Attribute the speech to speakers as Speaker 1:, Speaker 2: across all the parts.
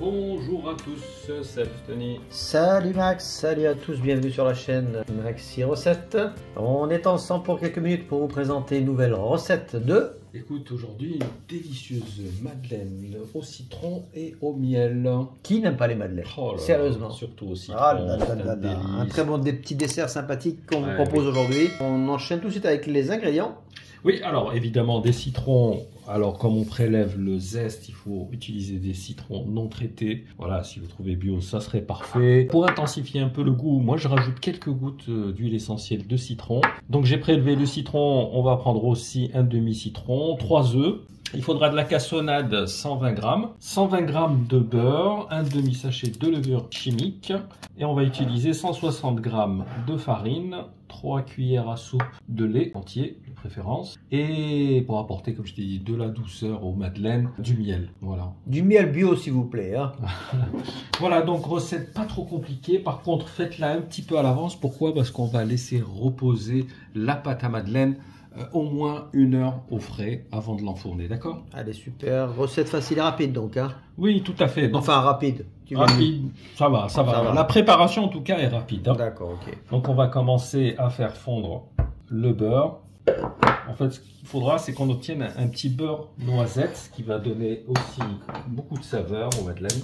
Speaker 1: Bonjour à tous, salut Tony.
Speaker 2: Salut Max, salut à tous, bienvenue sur la chaîne Maxi Recettes. On est ensemble pour quelques minutes pour vous présenter une nouvelle recette de...
Speaker 1: Écoute, aujourd'hui une délicieuse madeleine au citron et au miel.
Speaker 2: Qui n'aime pas les madeleines?
Speaker 1: Oh là
Speaker 2: Sérieusement.
Speaker 1: là, surtout au citron.
Speaker 2: Ah là là
Speaker 1: c'est
Speaker 2: là
Speaker 1: un
Speaker 2: là. Un
Speaker 1: délice.
Speaker 2: très bon des petits desserts sympathiques qu'on vous
Speaker 1: Ouais,
Speaker 2: propose
Speaker 1: oui.
Speaker 2: aujourd'hui. On enchaîne tout de suite avec les ingrédients.
Speaker 1: Oui, alors évidemment des citrons. Alors comme on prélève le zeste, il faut utiliser des citrons non traités. Voilà, si vous trouvez bio, ça serait parfait. Pour intensifier un peu le goût, moi je rajoute quelques gouttes d'huile essentielle de citron. Donc j'ai prélevé le citron, on va prendre aussi un demi-citron, 3 œufs. Il faudra de la cassonade 120 g, 120 g de beurre, un demi-sachet de levure chimique et on va utiliser 160 g de farine, 3 cuillères à soupe de lait entier de préférence et pour apporter, comme je t'ai dit, de la douceur aux madeleines, du miel. Voilà.
Speaker 2: Du miel bio s'il vous plaît. Hein.
Speaker 1: Voilà, donc recette pas trop compliquée. Par contre, faites-la un petit peu à l'avance. Pourquoi? Parce qu'on va laisser reposer la pâte à madeleine au moins 1 heure au frais avant de l'enfourner, d'accord?
Speaker 2: Allez, super. Recette facile et rapide donc. Hein.
Speaker 1: Oui, tout à fait. Donc,
Speaker 2: Enfin, rapide.
Speaker 1: rapide, ça va, ça va.
Speaker 2: Ça va.
Speaker 1: La préparation, en tout cas, est rapide. Hein.
Speaker 2: D'accord, ok.
Speaker 1: Donc, on va commencer à faire fondre le beurre. En fait, ce qu'il faudra, c'est qu'on obtienne un petit beurre noisette, ce qui va donner aussi beaucoup de saveur aux madeleines.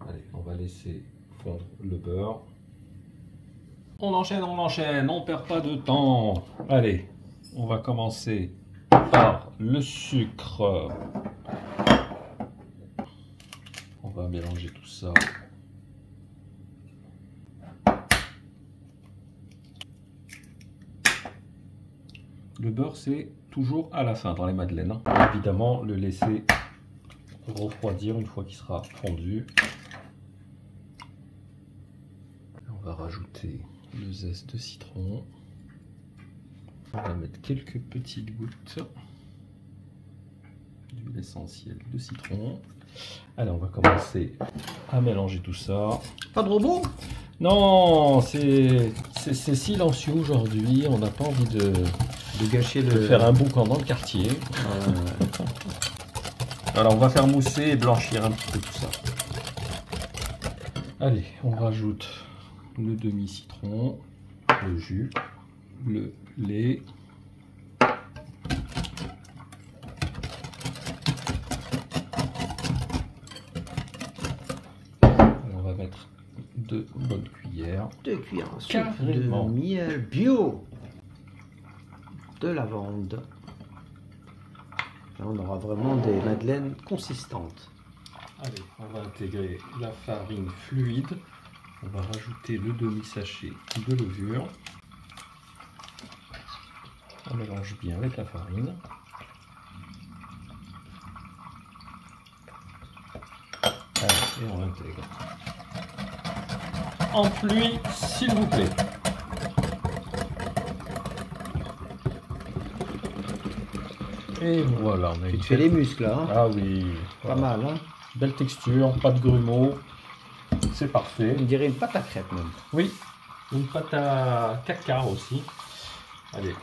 Speaker 1: Allez, on va laisser fondre le beurre. On enchaîne, on perd pas de temps. Allez, on va commencer par le sucre. On va mélanger tout ça. Le beurre, c'est toujours à la fin dans les madeleines. Hein. Évidemment, le laisser refroidir une fois qu'il sera fondu. On va rajouter le zeste de citron. On va mettre quelques petites gouttes d'huile essentielle de citron. Allez, on va commencer à mélanger tout ça.
Speaker 2: Pas de robot?
Speaker 1: Non, c'est silencieux aujourd'hui. On n'a pas envie de
Speaker 2: gâcher
Speaker 1: de faire un boucan dans le quartier. Alors, on va faire mousser et blanchir un petit peu tout ça. Allez, on rajoute le demi-citron, le jus, le lait. Alors, on va mettre 2 bonnes cuillères.
Speaker 2: 2 cuillères à soupe
Speaker 1: Carrément.
Speaker 2: de miel bio. De lavande. Là, on aura vraiment des madeleines consistantes.
Speaker 1: Allez, on va intégrer la farine fluide. On va rajouter le demi-sachet de levure. On mélange bien avec la farine. Allez, et on l'intègre. En pluie, s'il vous plaît. Et voilà, on a
Speaker 2: Tu
Speaker 1: une
Speaker 2: te fais les muscles là. Hein.
Speaker 1: Ah oui,
Speaker 2: Pas
Speaker 1: voilà.
Speaker 2: mal. Hein.
Speaker 1: Belle texture, pas de grumeaux. C'est parfait.
Speaker 2: On dirait une pâte à crêpes même.
Speaker 1: Oui, une pâte à caca aussi. Allez,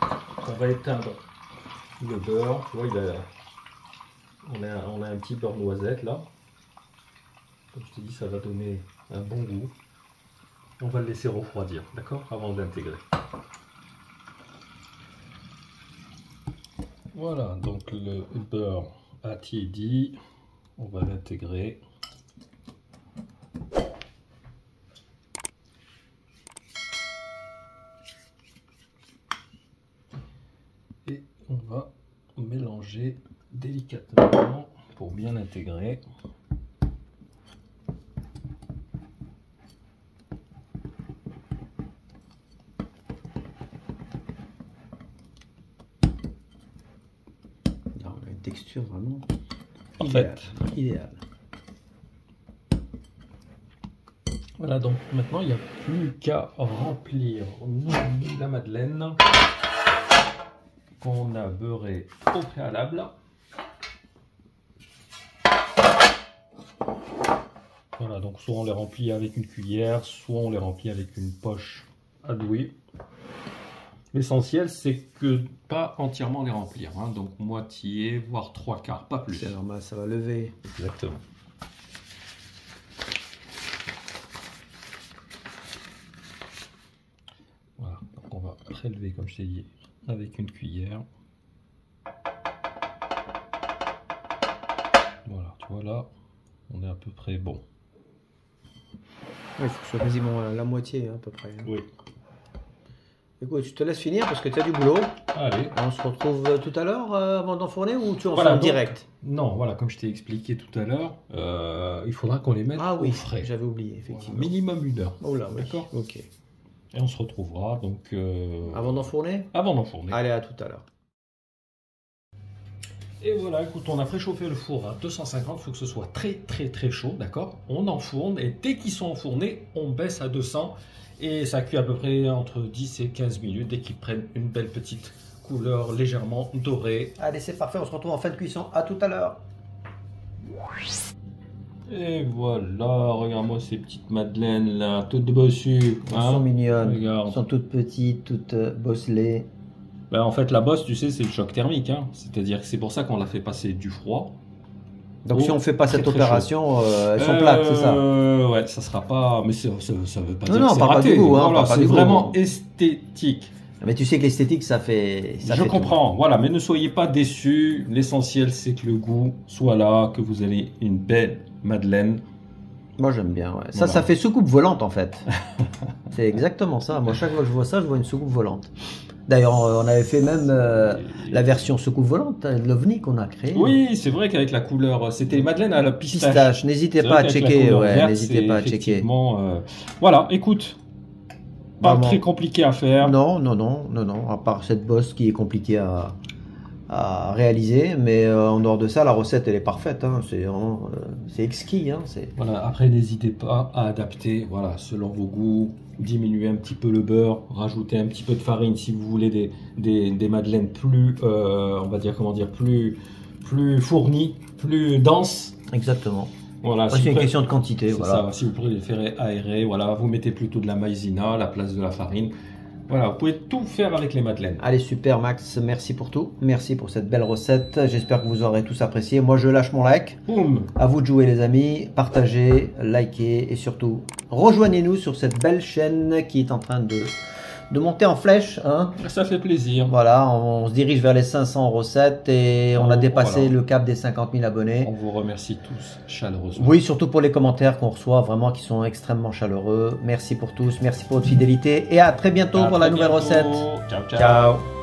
Speaker 1: on va éteindre le beurre. Tu vois, on a un petit beurre noisette là. Comme je te dis, ça va donner un bon goût. On va le laisser refroidir, d'accord, avant de l'intégrer. Voilà, donc le beurre a tiédi. On va l'intégrer. Et on va mélanger délicatement pour bien l'intégrer.
Speaker 2: On a une texture vraiment
Speaker 1: Parfaite.
Speaker 2: idéale.
Speaker 1: Voilà, donc maintenant il n'y a plus qu'à remplir la madeleine qu'on a beurré au préalable. Voilà, donc soit on les remplit avec une cuillère, soit on les remplit avec une poche à douille. L'essentiel, c'est que pas entièrement les remplir, hein, donc moitié, voire 3/4, pas plus.
Speaker 2: C'est normal, ça va lever.
Speaker 1: Exactement. prélever, comme je t'ai dit, avec une cuillère. Voilà, tu vois là, on est à peu près bon.
Speaker 2: Oui, il faut que ce soit quasiment la moitié à peu près.
Speaker 1: Oui.
Speaker 2: Écoute, je te laisse finir parce que tu as du boulot.
Speaker 1: Allez.
Speaker 2: On se retrouve tout à l'heure avant d'enfourner ou tu en fais
Speaker 1: Voilà,
Speaker 2: en
Speaker 1: donc,
Speaker 2: direct?
Speaker 1: Non, voilà, comme je t'ai expliqué tout à l'heure, il faudra qu'on les mette au frais.
Speaker 2: J'avais oublié, effectivement.
Speaker 1: Voilà, minimum 1 heure.
Speaker 2: Oh là, oui.
Speaker 1: D'accord.
Speaker 2: Ok.
Speaker 1: Et on se retrouvera donc...
Speaker 2: Avant d'enfourner?
Speaker 1: Avant d'enfourner.
Speaker 2: Allez, à tout à l'heure.
Speaker 1: Et voilà, écoute, on a préchauffé le four à 250, il faut que ce soit très chaud, d'accord? On enfourne et dès qu'ils sont enfournés, on baisse à 200 et ça cuit à peu près entre 10 et 15 minutes dès qu'ils prennent une belle petite couleur légèrement dorée.
Speaker 2: Allez, c'est parfait, on se retrouve en fin de cuisson. À tout à l'heure.
Speaker 1: Et voilà, regarde-moi ces petites madeleines là, toutes bossues.
Speaker 2: Elles sont mignonnes,
Speaker 1: regarde.
Speaker 2: elles sont toutes petites, toutes bosselées.
Speaker 1: Ben, en fait, la bosse, tu sais, c'est le choc thermique. Hein. C'est-à-dire que c'est pour ça qu'on l'a fait passer du froid.
Speaker 2: Donc si on ne fait pas cette opération, elles sont plates, c'est ça?
Speaker 1: Ouais, ça sera pas... Mais ça veut pas dire
Speaker 2: non,
Speaker 1: que c'est
Speaker 2: on parle
Speaker 1: raté.
Speaker 2: pas du goût, hein,
Speaker 1: Voilà, c'est vraiment esthétique.
Speaker 2: Mais tu sais que l'esthétique, ça fait...
Speaker 1: Je comprends, voilà, mais ne soyez pas déçus. L'essentiel, c'est que le goût soit là, que vous ayez une belle madeleine.
Speaker 2: Moi, j'aime bien, ouais.
Speaker 1: Voilà.
Speaker 2: Ça fait soucoupe volante, en fait. C'est exactement ça. Moi, chaque fois que je vois ça, je vois une soucoupe volante. D'ailleurs, on avait fait même la version soucoupe volante de l'OVNI qu'on a créée.
Speaker 1: Oui, c'est vrai qu'avec la couleur, c'était les madeleines à la
Speaker 2: pistache. N'hésitez pas à checker. N'hésitez pas à checker.
Speaker 1: Voilà, écoute, pas
Speaker 2: Vraiment.
Speaker 1: très compliqué à faire.
Speaker 2: Non, à part cette bosse qui est compliquée à réaliser, mais en dehors de ça, la recette elle est parfaite. Hein. C'est exquis. Hein.
Speaker 1: Voilà, après, n'hésitez pas à adapter, voilà, selon vos goûts. Diminuer un petit peu le beurre, rajouter un petit peu de farine si vous voulez des madeleines plus, on va dire, comment dire, plus fournies, plus denses.
Speaker 2: Exactement.
Speaker 1: Voilà,
Speaker 2: c'est une question de quantité. Voilà.
Speaker 1: Ça, si vous préférez aérer, voilà, vous mettez plutôt de la maïzena à la place de la farine. Voilà, vous pouvez tout faire avec les madeleines.
Speaker 2: Allez, super Max, merci pour tout. Merci pour cette belle recette. J'espère que vous aurez tous apprécié. Moi, je lâche mon like.
Speaker 1: Boum.
Speaker 2: À vous de jouer les amis. Partagez, likez et surtout, rejoignez-nous sur cette belle chaîne qui est en train de monter en flèche. Hein.
Speaker 1: Ça fait plaisir.
Speaker 2: Voilà, on se dirige vers les 500 recettes et on a dépassé le cap des 50 000 abonnés.
Speaker 1: On vous remercie tous chaleureusement.
Speaker 2: Oui, surtout pour les commentaires qu'on reçoit, vraiment qui sont extrêmement chaleureux. Merci pour tous, merci pour votre fidélité et à très bientôt pour la nouvelle recette.
Speaker 1: Ciao, ciao.
Speaker 2: Ciao.